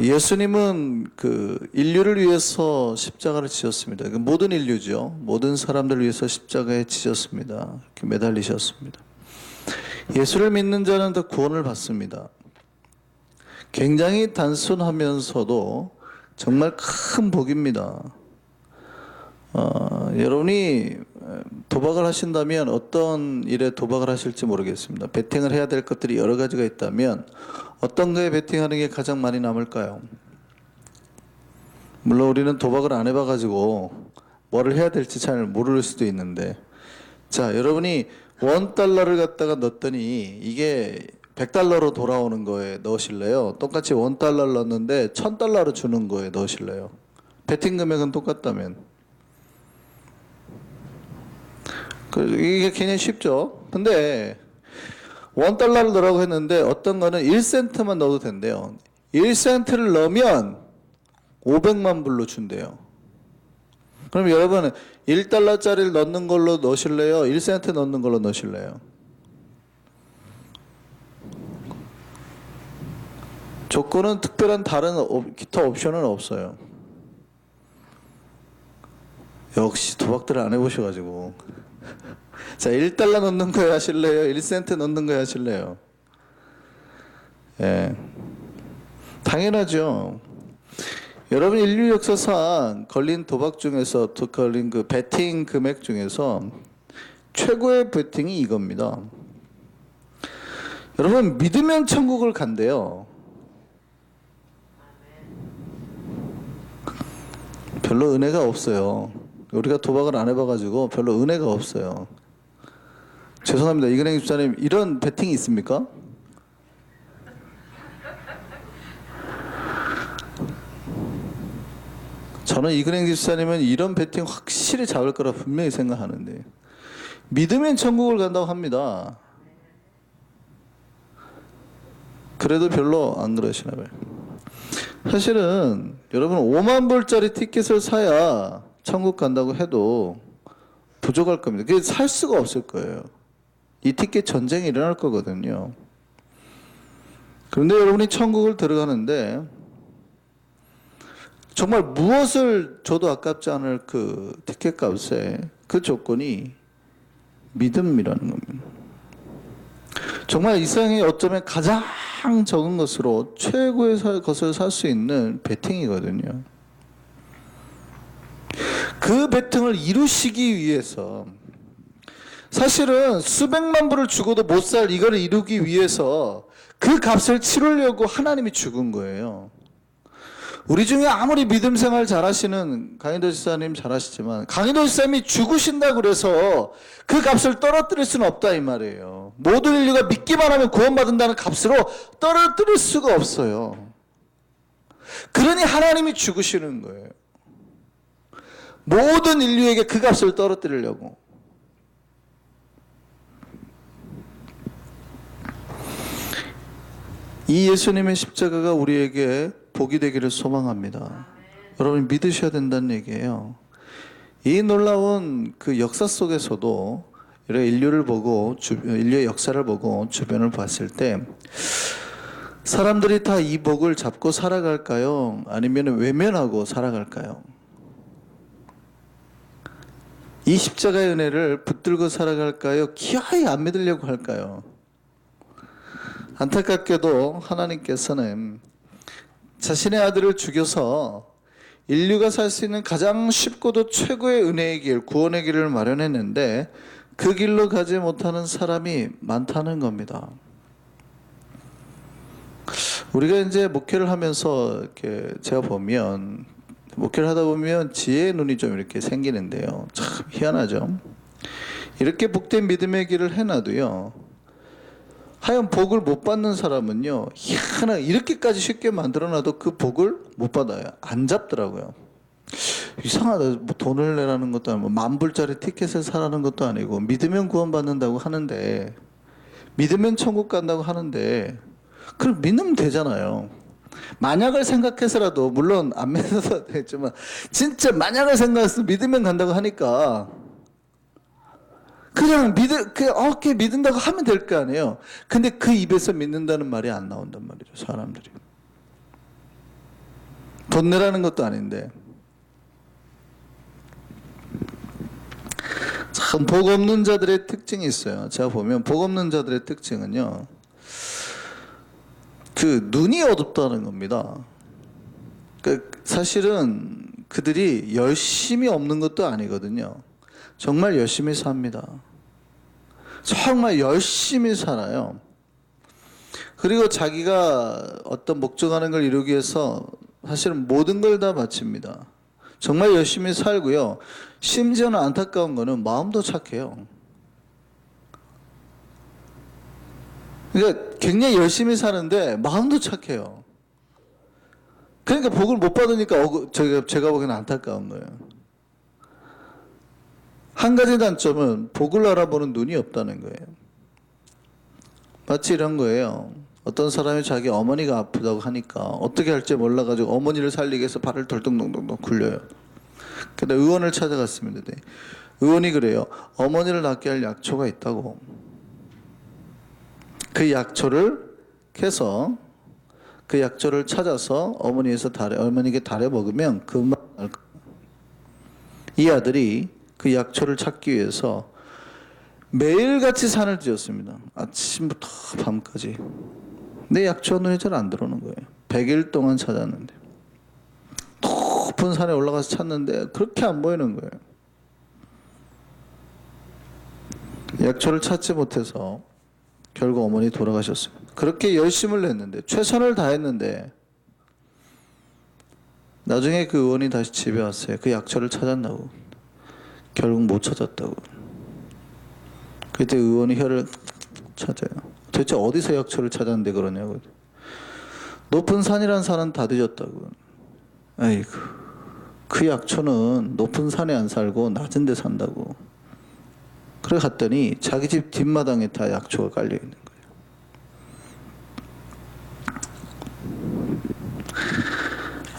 예수님은 그 인류를 위해서 십자가를 지셨습니다. 모든 인류죠. 모든 사람들을 위해서 십자가에 지셨습니다. 이렇게 매달리셨습니다. 예수를 믿는 자는 다 구원을 받습니다. 굉장히 단순하면서도 정말 큰 복입니다. 여러분이 도박을 하신다면 어떤 일에 도박을 하실지 모르겠습니다. 베팅을 해야 될 것들이 여러 가지가 있다면 어떤 거에 베팅하는 게 가장 많이 남을까요? 물론 우리는 도박을 안 해봐가지고 뭐를 해야 될지 잘 모를 수도 있는데, 자, 여러분이 $1를 갖다가 넣었더니 이게 $100로 돌아오는 거에 넣으실래요? 똑같이 $1 넣었는데 $1000로 주는 거에 넣으실래요? 베팅 금액은 똑같다면. 이게 굉장히 쉽죠. 근데 $1를 넣으라고 했는데 어떤 거는 1센트만 넣어도 된대요. 1센트를 넣으면 500만 불로 준대요. 그럼 여러분은 $1짜리를 넣는 걸로 넣으실래요? 1센트 넣는 걸로 넣으실래요? 조건은 특별한 다른 기타 옵션은 없어요. 역시 도박들을 안 해보셔가지고. 자, $1 넣는 거에 하실래요? 1센트 넣는 거에 하실래요? 예. 당연하죠. 여러분, 인류 역사상 걸린 도박 중에서, 걸린 그 베팅 금액 중에서 최고의 베팅이 이겁니다. 여러분, 믿으면 천국을 간대요. 별로 은혜가 없어요. 우리가 도박을 안 해봐가지고 별로 은혜가 없어요. 죄송합니다. 이근행 집사님, 이런 베팅이 있습니까? 저는 이근행 집사님은 이런 베팅 확실히 잡을 거라 분명히 생각하는데, 믿으면 천국을 간다고 합니다. 그래도 별로 안 그러시나 봐요. 사실은 여러분 5만 불짜리 티켓을 사야 천국 간다고 해도 부족할 겁니다. 그게 살 수가 없을 거예요. 이 티켓 전쟁이 일어날 거거든요. 그런데 여러분이 천국을 들어가는데 정말 무엇을 줘도 아깝지 않을 그 티켓 값에 그 조건이 믿음이라는 겁니다. 정말 이 세상에 어쩌면 가장 적은 것으로 최고의 것을 살 수 있는 베팅이거든요. 그 베팅을 이루시기 위해서 사실은 수백만 불을 주고도 못 살 이걸 이루기 위해서 그 값을 치르려고 하나님이 죽은 거예요. 우리 중에 아무리 믿음 생활 잘하시는 강인도 지사님 잘하시지만 강인도 지사님이 죽으신다고 그래서 그 값을 떨어뜨릴 수는 없다 이 말이에요. 모든 인류가 믿기만 하면 구원받는다는 값으로 떨어뜨릴 수가 없어요. 그러니 하나님이 죽으시는 거예요. 모든 인류에게 그 값을 떨어뜨리려고. 이 예수님의 십자가가 우리에게 복이 되기를 소망합니다. 여러분 믿으셔야 된다는 얘기예요. 이 놀라운 그 역사 속에서도 인류를 보고 인류의 역사를 보고 주변을 봤을 때 사람들이 다 이 복을 잡고 살아갈까요? 아니면 외면하고 살아갈까요? 이 십자가의 은혜를 붙들고 살아갈까요? 기어이 안 믿으려고 할까요? 안타깝게도 하나님께서는 자신의 아들을 죽여서 인류가 살 수 있는 가장 쉽고도 최고의 은혜의 길, 구원의 길을 마련했는데 그 길로 가지 못하는 사람이 많다는 겁니다. 우리가 이제 목회를 하면서 이렇게 제가 보면 목회를 하다 보면 지혜의 눈이 좀 이렇게 생기는데요. 참 희한하죠. 이렇게 복된 믿음의 길을 해놔도요. 하여간 복을 못 받는 사람은요, 희한하게 이렇게까지 쉽게 만들어놔도 그 복을 못 받아요. 안 잡더라고요. 이상하다. 뭐 돈을 내라는 것도 아니고, $10,000불짜리 티켓을 사라는 것도 아니고, 믿으면 구원받는다고 하는데, 믿으면 천국 간다고 하는데, 그럼 믿으면 되잖아요. 만약을 생각해서라도, 물론 안 믿어도 되지만, 진짜 만약을 생각해서 믿으면 간다고 하니까, 그냥 믿는다고 하면 될 거 아니에요. 근데 그 입에서 믿는다는 말이 안 나온단 말이죠, 사람들이. 돈 내라는 것도 아닌데. 참 복 없는 자들의 특징이 있어요. 제가 보면 복 없는 자들의 특징은요, 그 눈이 어둡다는 겁니다. 그 사실은 그들이 열심히 없는 것도 아니거든요. 정말 열심히 삽니다. 정말 열심히 살아요. 그리고 자기가 어떤 목적하는 걸 이루기 위해서 사실은 모든 걸 다 바칩니다. 정말 열심히 살고요. 심지어는 안타까운 거는 마음도 착해요. 그러니까 굉장히 열심히 사는데 마음도 착해요. 그러니까 복을 못 받으니까 제가 보기에는 안타까운 거예요. 한 가지 단점은 복을 알아보는 눈이 없다는 거예요. 마치 이런 거예요. 어떤 사람이 자기 어머니가 아프다고 하니까 어떻게 할지 몰라가지고 어머니를 살리기 위해서 발을 덜덩덩덩 굴려요. 근데 의원을 찾아갔습니다. 의원이 그래요. 어머니를 낫게 할 약초가 있다고. 그 약초를 캐서 그 약초를 찾아서 어머니에게 달여 먹으면 금방 나을 거예요. 이 아들이 그 약초를 찾기 위해서 매일같이 산을 지었습니다. 아침부터 밤까지. 근데 약초가 눈에 잘 안 들어오는 거예요. 100일 동안 찾았는데. 높은 산에 올라가서 찾는데 그렇게 안 보이는 거예요. 약초를 찾지 못해서 결국 어머니 돌아가셨습니다. 그렇게 열심을 냈는데, 최선을 다했는데, 나중에 그 의원이 다시 집에 왔어요. 그 약초를 찾았다고. 결국 못 찾았다고. 그때 의원이 혀를 찾아요. 도대체 어디서 약초를 찾았는데 그러냐고. 높은 산이란 산은 다 뒤졌다고. 아이고, 그 약초는 높은 산에 안 살고 낮은 데 산다고. 그래 갔더니 자기 집 뒷마당에 다 약초가 깔려 있는 거예요.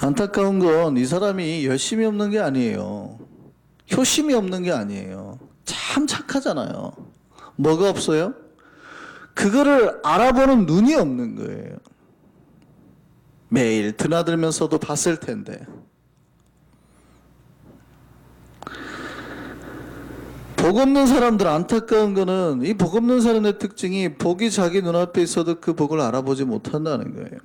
안타까운 건 이 사람이 열심히 없는 게 아니에요. 효심이 없는 게 아니에요. 참 착하잖아요. 뭐가 없어요? 그거를 알아보는 눈이 없는 거예요. 매일 드나들면서도 봤을 텐데. 복 없는 사람들, 안타까운 거는 이 복 없는 사람의 특징이 복이 자기 눈앞에 있어도 그 복을 알아보지 못한다는 거예요.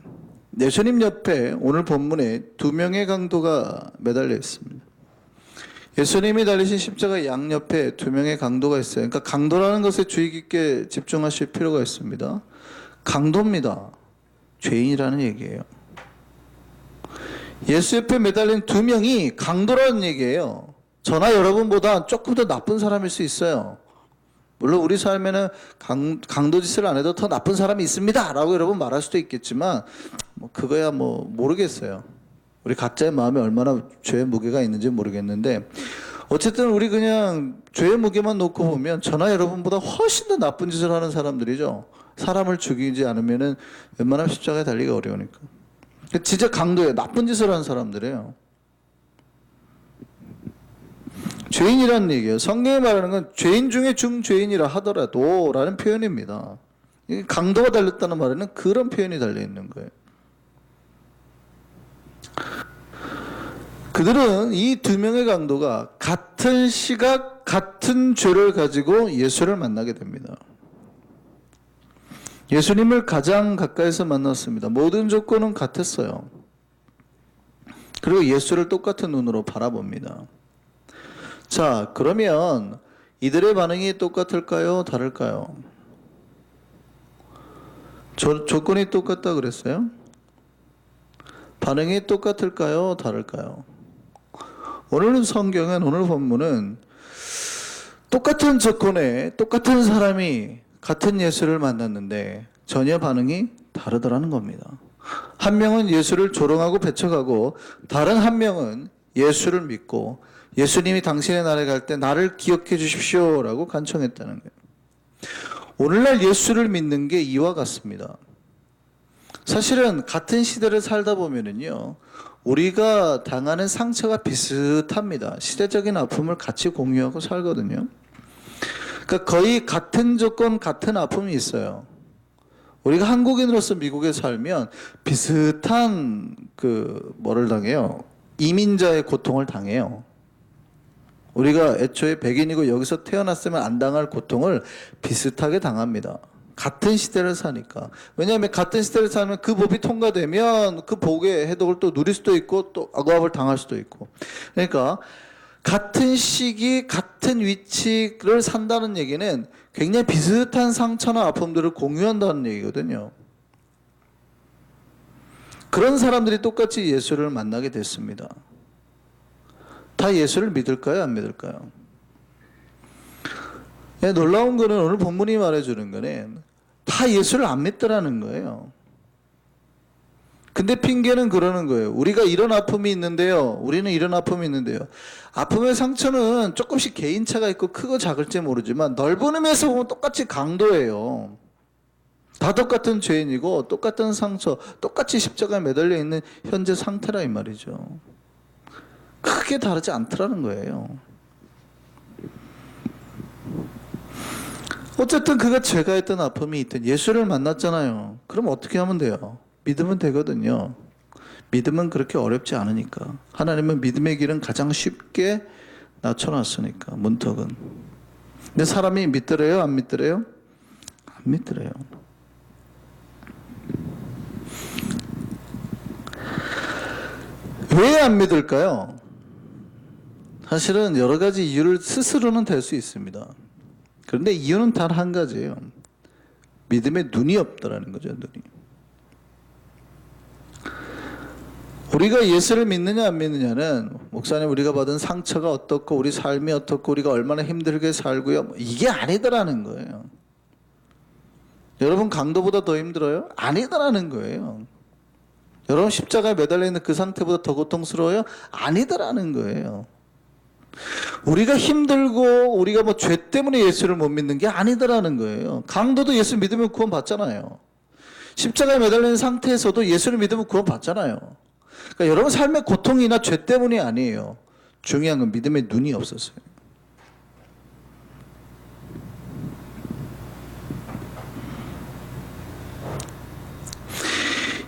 예수님 옆에 오늘 본문에 2명의 강도가 매달려 있습니다. 예수님이 달리신 십자가 양옆에 2명의 강도가 있어요. 그러니까 강도라는 것에 주의 깊게 집중하실 필요가 있습니다. 강도입니다. 죄인이라는 얘기예요. 예수 옆에 매달린 2명이 강도라는 얘기예요. 저나 여러분보다 조금 더 나쁜 사람일 수 있어요. 물론 우리 삶에는 강도 짓을 안 해도 더 나쁜 사람이 있습니다 라고 여러분 말할 수도 있겠지만 그거야 모르겠어요. 우리 각자의 마음에 얼마나 죄의 무게가 있는지 모르겠는데, 어쨌든 우리 그냥 죄의 무게만 놓고 보면 저나 여러분보다 훨씬 더 나쁜 짓을 하는 사람들이죠. 사람을 죽이지 않으면은 웬만하면 십자가에 달리기가 어려우니까. 진짜 강도예요. 나쁜 짓을 하는 사람들이에요. 죄인이라는 얘기예요. 성경이 말하는 건 죄인 중에 중죄인이라 하더라도 라는 표현입니다. 강도가 달렸다는 말에는 그런 표현이 달려있는 거예요. 그들은 이 2명의 강도가 같은 시각, 같은 죄를 가지고 예수를 만나게 됩니다. 예수님을 가장 가까이서 만났습니다. 모든 조건은 같았어요. 그리고 예수를 똑같은 눈으로 바라봅니다. 자, 그러면 이들의 반응이 똑같을까요? 다를까요? 조건이 똑같다 그랬어요? 반응이 똑같을까요? 다를까요? 오늘 성경은, 오늘 본문은 똑같은 조건에 똑같은 사람이 같은 예수를 만났는데 전혀 반응이 다르더라는 겁니다. 한 명은 예수를 조롱하고 배척하고, 다른 한 명은 예수를 믿고 예수님이 당신의 나라에 갈 때 나를 기억해 주십시오 라고 간청했다는 거예요. 오늘날 예수를 믿는 게 이와 같습니다. 사실은 같은 시대를 살다 보면은요, 우리가 당하는 상처가 비슷합니다. 시대적인 아픔을 같이 공유하고 살거든요. 그러니까 거의 같은 조건, 같은 아픔이 있어요. 우리가 한국인으로서 미국에 살면 비슷한 뭐를 당해요? 이민자의 고통을 당해요. 우리가 애초에 백인이고 여기서 태어났으면 안 당할 고통을 비슷하게 당합니다. 같은 시대를 사니까. 왜냐하면 같은 시대를 살면 그 법이 통과되면 그 복의 혜택을 또 누릴 수도 있고 또 억압을 당할 수도 있고. 그러니까 같은 시기, 같은 위치를 산다는 얘기는 굉장히 비슷한 상처나 아픔들을 공유한다는 얘기거든요. 그런 사람들이 똑같이 예수를 만나게 됐습니다. 다 예수를 믿을까요? 안 믿을까요? 네, 놀라운 거는 오늘 본문이 말해주는 거는 다 예수를 안 믿더라는 거예요. 근데 핑계는 그러는 거예요. 우리가 이런 아픔이 있는데요. 우리는 이런 아픔이 있는데요. 아픔의 상처는 조금씩 개인차가 있고 크고 작을지 모르지만 넓은 의미에서 보면 똑같이 강도예요. 다 똑같은 죄인이고 똑같은 상처, 똑같이 십자가에 매달려 있는 현재 상태라 이 말이죠. 크게 다르지 않더라는 거예요. 어쨌든 그가 죄가 했던 아픔이 있든 예수를 만났잖아요. 그럼 어떻게 하면 돼요? 믿으면 되거든요. 믿음은 그렇게 어렵지 않으니까. 하나님은 믿음의 길은 가장 쉽게 낮춰놨으니까, 문턱은. 근데 사람이 믿더래요? 안 믿더래요? 안 믿더래요. 왜 안 믿을까요? 사실은 여러 가지 이유를 스스로는 댈 수 있습니다. 그런데 이유는 단 한 가지예요. 믿음에 눈이 없다라는 거죠, 눈이. 우리가 예수를 믿느냐 안 믿느냐는 목사님 우리가 받은 상처가 어떻고 우리 삶이 어떻고 우리가 얼마나 힘들게 살고요, 이게 아니더라는 거예요. 여러분 강도보다 더 힘들어요? 아니더라는 거예요. 여러분 십자가에 매달려 있는 그 상태보다 더 고통스러워요? 아니더라는 거예요. 우리가 힘들고 우리가 뭐 죄 때문에 예수를 못 믿는 게 아니더라는 거예요. 강도도 예수 믿으면 구원 받잖아요. 십자가에 매달려 있는 상태에서도 예수를 믿으면 구원 받잖아요. 그러니까 여러분 삶의 고통이나 죄 때문이 아니에요. 중요한 건 믿음의 눈이 없었어요.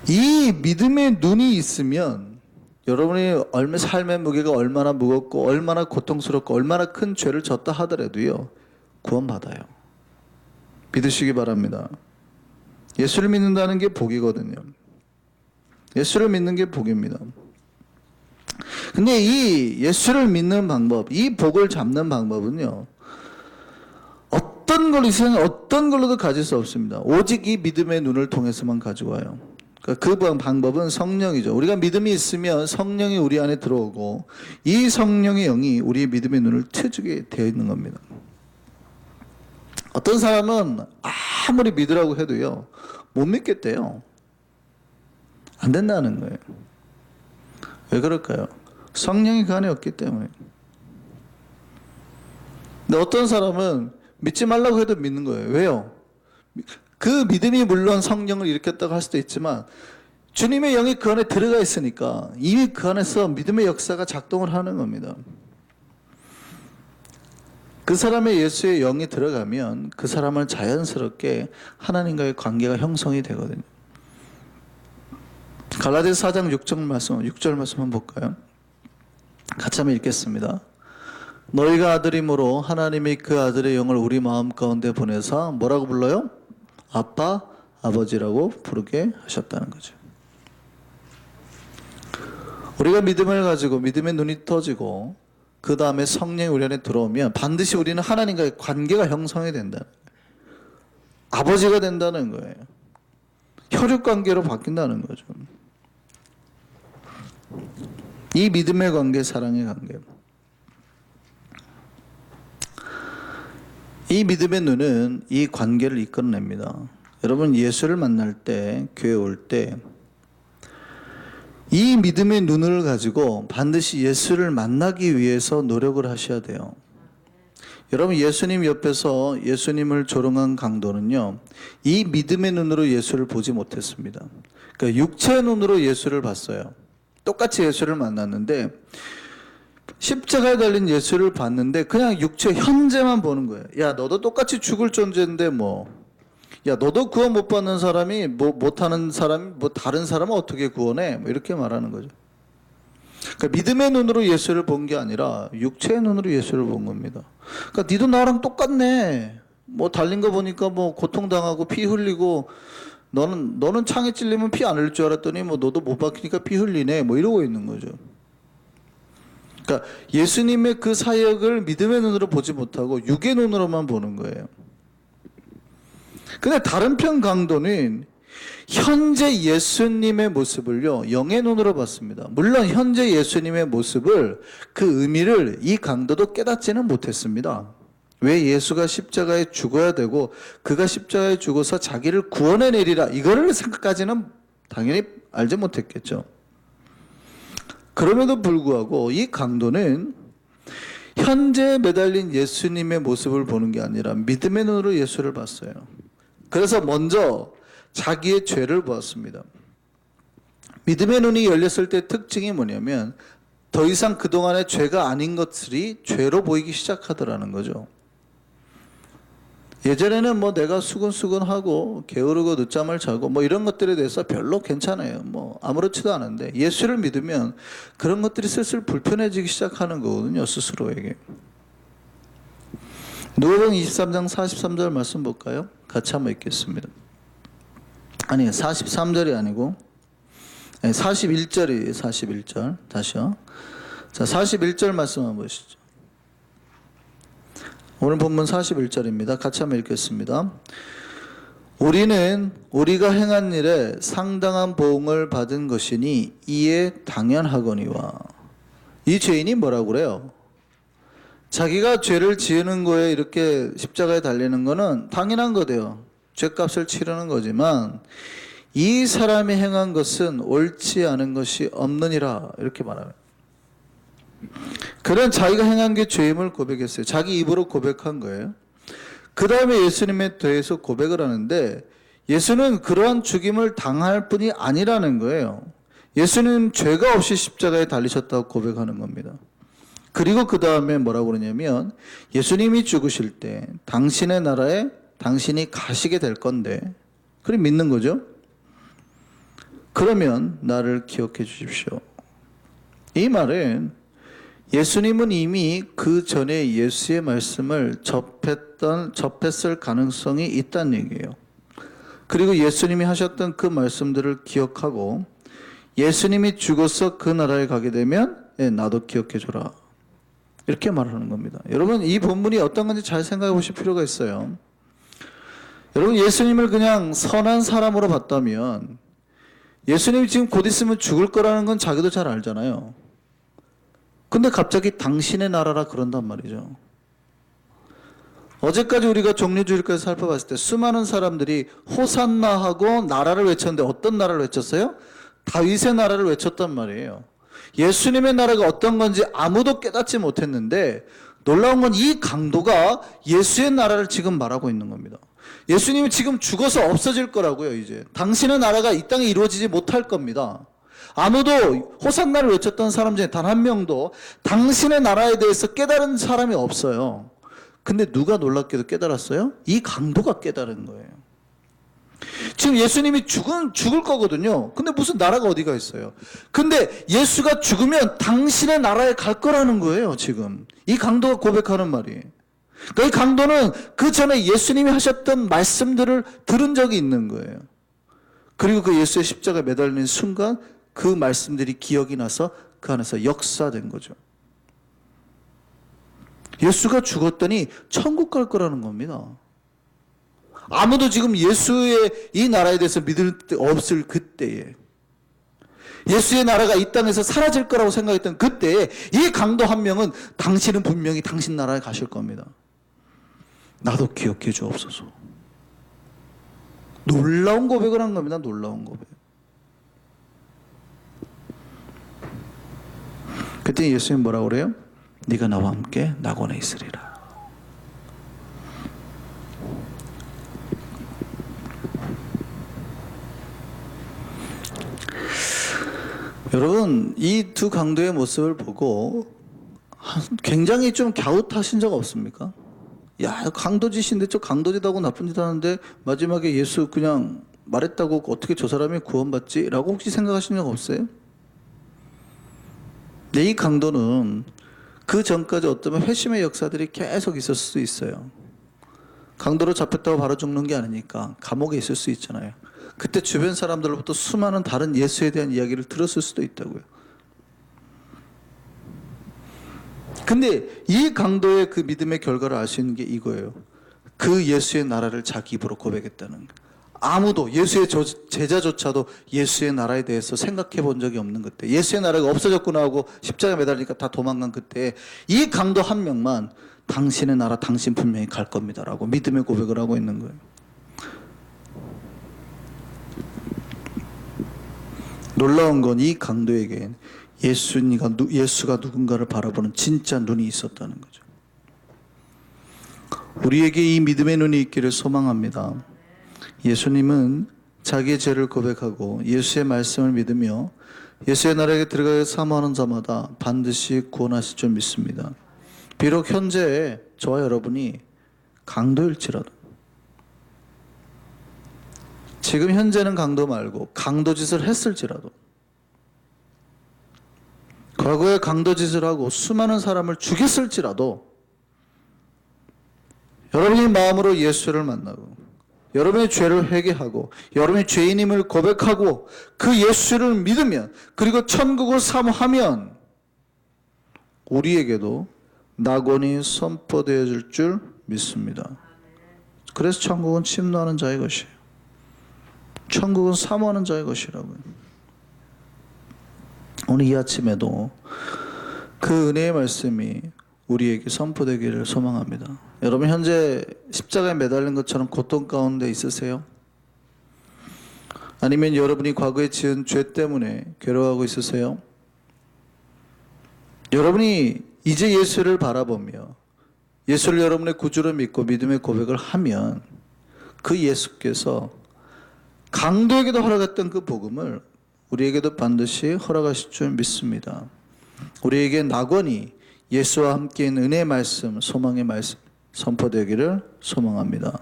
이 믿음의 눈이 있으면 여러분이 삶의 무게가 얼마나 무겁고 얼마나 고통스럽고 얼마나 큰 죄를 졌다 하더라도요, 구원받아요. 믿으시기 바랍니다. 예수를 믿는다는 게 복이거든요. 예수를 믿는 게 복입니다. 근데 이 예수를 믿는 방법, 이 복을 잡는 방법은요, 어떤 걸로, 이 세상에 어떤 걸로도 가질 수 없습니다. 오직 이 믿음의 눈을 통해서만 가지고 와요. 그 방법은 성령이죠. 우리가 믿음이 있으면 성령이 우리 안에 들어오고 이 성령의 영이 우리의 믿음의 눈을 트주게 되어 있는 겁니다. 어떤 사람은 아무리 믿으라고 해도요, 못 믿겠대요. 안 된다는 거예요. 왜 그럴까요? 성령이 그 안에 없기 때문에. 근데 어떤 사람은 믿지 말라고 해도 믿는 거예요. 왜요? 그 믿음이 물론 성령을 일으켰다고 할 수도 있지만 주님의 영이 그 안에 들어가 있으니까 이미 그 안에서 믿음의 역사가 작동을 하는 겁니다. 그 사람의 예수의 영이 들어가면 그 사람은 자연스럽게 하나님과의 관계가 형성이 되거든요. 갈라디아서 4장 6절 말씀 한번 볼까요? 같이 한번 읽겠습니다. 너희가 아들이므로 하나님이 그 아들의 영을 우리 마음 가운데 보내사 뭐라고 불러요? 아빠, 아버지라고 부르게 하셨다는 거죠. 우리가 믿음을 가지고 믿음의 눈이 떠지고 그 다음에 성령이 우리 안에 들어오면 반드시 우리는 하나님과의 관계가 형성이 된다는 거예요. 아버지가 된다는 거예요. 혈육관계로 바뀐다는 거죠. 이 믿음의 관계, 사랑의 관계. 이 믿음의 눈은 이 관계를 이끌어냅니다. 여러분 예수를 만날 때, 교회 올 때 이 믿음의 눈을 가지고 반드시 예수를 만나기 위해서 노력을 하셔야 돼요. 여러분 예수님 옆에서 예수님을 조롱한 강도는요, 이 믿음의 눈으로 예수를 보지 못했습니다. 그러니까 육체의 눈으로 예수를 봤어요. 똑같이 예수를 만났는데 십자가에 달린 예수를 봤는데 그냥 육체 현재만 보는 거예요. 야, 너도 똑같이 죽을 존재인데 뭐 야, 너도 구원 못 받는 사람이 뭐 못하는 사람, 뭐 다른 사람은 어떻게 구원해? 뭐 이렇게 말하는 거죠. 그러니까 믿음의 눈으로 예수를 본 게 아니라 육체의 눈으로 예수를 본 겁니다. 그러니까 니도 나랑 똑같네. 뭐 달린 거 보니까 뭐 고통당하고 피 흘리고 너는 창에 찔리면 피 안 흘릴 줄 알았더니 뭐 너도 못 박히니까 피 흘리네. 뭐 이러고 있는 거죠. 그러니까 예수님의 그 사역을 믿음의 눈으로 보지 못하고 육의 눈으로만 보는 거예요. 근데 다른 편 강도는 현재 예수님의 모습을요, 영의 눈으로 봤습니다. 물론 현재 예수님의 모습을, 그 의미를 이 강도도 깨닫지는 못했습니다. 왜 예수가 십자가에 죽어야 되고 그가 십자가에 죽어서 자기를 구원해내리라, 이거를 생각까지는 당연히 알지 못했겠죠. 그럼에도 불구하고 이 강도는 현재 매달린 예수님의 모습을 보는 게 아니라 믿음의 눈으로 예수를 봤어요. 그래서 먼저 자기의 죄를 보았습니다. 믿음의 눈이 열렸을 때 특징이 뭐냐면 더 이상 그동안의 죄가 아닌 것들이 죄로 보이기 시작하더라는 거죠. 예전에는 뭐 내가 수근수근하고 게으르고 늦잠을 자고 뭐 이런 것들에 대해서 별로 괜찮아요. 뭐 아무렇지도 않은데 예수를 믿으면 그런 것들이 슬슬 불편해지기 시작하는 거거든요, 스스로에게. 누가복음 23장 43절 말씀 볼까요? 같이 한번 읽겠습니다. 아니요, 43절이 아니고 41절이에요. 41절 다시요. 자, 41절 말씀 한번 보시죠. 오늘 본문 41절입니다. 같이 한번 읽겠습니다. 우리는 우리가 행한 일에 상당한 보응을 받은 것이니 이에 당연하거니와. 이 죄인이 뭐라고 그래요? 자기가 죄를 지으는 거에 이렇게 십자가에 달리는 거는 당연한 거대요. 죄값을 치르는 거지만 이 사람이 행한 것은 옳지 않은 것이 없느니라, 이렇게 말합니다. 그는 자기가 행한 게 죄임을 고백했어요. 자기 입으로 고백한 거예요. 그 다음에 예수님에 대해서 고백을 하는데 예수는 그러한 죽임을 당할 뿐이 아니라는 거예요. 예수는 죄가 없이 십자가에 달리셨다고 고백하는 겁니다. 그리고 그 다음에 뭐라고 그러냐면 예수님이 죽으실 때 당신의 나라에 당신이 가시게 될 건데, 그래 믿는 거죠. 그러면 나를 기억해 주십시오. 이 말은 예수님은 이미 그 전에 예수의 말씀을 접했을 가능성이 있다는 얘기예요. 그리고 예수님이 하셨던 그 말씀들을 기억하고 예수님이 죽어서 그 나라에 가게 되면 나도 기억해 줘라, 이렇게 말하는 겁니다. 여러분, 이 본문이 어떤 건지 잘 생각해 보실 필요가 있어요. 여러분, 예수님을 그냥 선한 사람으로 봤다면 예수님이 지금 곧 있으면 죽을 거라는 건 자기도 잘 알잖아요. 근데 갑자기 당신의 나라라 그런단 말이죠. 어제까지 우리가 종려주일까지 살펴봤을 때 수많은 사람들이 호산나 하고 나라를 외쳤는데 어떤 나라를 외쳤어요? 다윗의 나라를 외쳤단 말이에요. 예수님의 나라가 어떤 건지 아무도 깨닫지 못했는데 놀라운 건 이 강도가 예수의 나라를 지금 말하고 있는 겁니다. 예수님이 지금 죽어서 없어질 거라고요. 이제 당신의 나라가 이 땅에 이루어지지 못할 겁니다. 아무도 호산나를 외쳤던 사람 중에 단 한 명도 당신의 나라에 대해서 깨달은 사람이 없어요. 근데 누가 놀랍게도 깨달았어요? 이 강도가 깨달은 거예요. 지금 예수님이 죽을 거거든요. 근데 무슨 나라가 어디가 있어요? 근데 예수가 죽으면 당신의 나라에 갈 거라는 거예요, 지금. 이 강도가 고백하는 말이. 그러니까 이 강도는 그 전에 예수님이 하셨던 말씀들을 들은 적이 있는 거예요. 그리고 그 예수의 십자가에 매달리는 순간 그 말씀들이 기억이 나서 그 안에서 역사된 거죠. 예수가 죽었더니 천국 갈 거라는 겁니다. 아무도 지금 예수의 이 나라에 대해서 믿을 데 없을 그때에, 예수의 나라가 이 땅에서 사라질 거라고 생각했던 그때에 이 강도 한 명은 당신은 분명히 당신 나라에 가실 겁니다. 나도 기억해 주옵소서. 놀라운 고백을 한 겁니다. 놀라운 고백. 그때 예수님 뭐라고 그래요? 네가 나와 함께 낙원에 있으리라. 여러분, 이 두 강도의 모습을 보고 굉장히 좀 갸웃하신 적 없습니까? 야, 강도짓인데 저 강도짓하고 나쁜 짓 하는데 마지막에 예수 그냥 말했다고 어떻게 저 사람이 구원받지? 라고 혹시 생각하신 적 없어요? 네, 이 강도는 그 전까지 어쩌면 회심의 역사들이 계속 있을 수 있어요. 강도로 잡혔다고 바로 죽는 게 아니니까 감옥에 있을 수 있잖아요. 그때 주변 사람들로부터 수많은 다른 예수에 대한 이야기를 들었을 수도 있다고요. 근데 이 강도의 그 믿음의 결과를 알 수 있는 게 이거예요. 그 예수의 나라를 자기 입으로 고백했다는 거. 아무도 예수의 제자조차도 예수의 나라에 대해서 생각해 본 적이 없는 그때, 예수의 나라가 없어졌구나 하고 십자가에 매달리니까 다 도망간 그때, 이 강도 한 명만 당신의 나라 당신 분명히 갈 겁니다라고 믿음의 고백을 하고 있는 거예요. 놀라운 건 이 강도에겐 예수가 누군가를 바라보는 진짜 눈이 있었다는 거죠. 우리에게 이 믿음의 눈이 있기를 소망합니다. 예수님은 자기의 죄를 고백하고 예수의 말씀을 믿으며 예수의 나라에 들어가게 사모하는 자마다 반드시 구원하실 줄 믿습니다. 비록 현재 저와 여러분이 강도일지라도, 지금 현재는 강도 말고 강도짓을 했을지라도, 과거에 강도짓을 하고 수많은 사람을 죽였을지라도, 여러분이 마음으로 예수를 만나고 여러분의 죄를 회개하고 여러분의 죄인임을 고백하고 그 예수를 믿으면, 그리고 천국을 사모하면 우리에게도 낙원이 선포되어질 줄 믿습니다. 그래서 천국은 침노하는 자의 것이에요. 천국은 사모하는 자의 것이라고요. 오늘 이 아침에도 그 은혜의 말씀이 우리에게 선포되기를 소망합니다. 여러분 현재 십자가에 매달린 것처럼 고통 가운데 있으세요? 아니면 여러분이 과거에 지은 죄 때문에 괴로워하고 있으세요? 여러분이 이제 예수를 바라보며 예수를 여러분의 구주로 믿고 믿음의 고백을 하면 그 예수께서 강도에게도 허락했던 그 복음을 우리에게도 반드시 허락하실 줄 믿습니다. 우리에게 낙원이 예수와 함께 있는 은혜의 말씀, 소망의 말씀 선포되기를 소망합니다.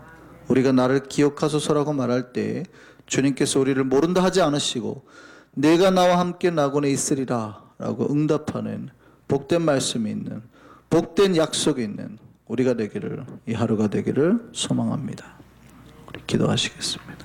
우리가 나를 기억하소서라고 말할 때 주님께서 우리를 모른다 하지 않으시고 내가 나와 함께 낙원에 있으리라 라고 응답하는 복된 말씀이 있는, 복된 약속이 있는 우리가 되기를, 이 하루가 되기를 소망합니다. 우리 기도하시겠습니다.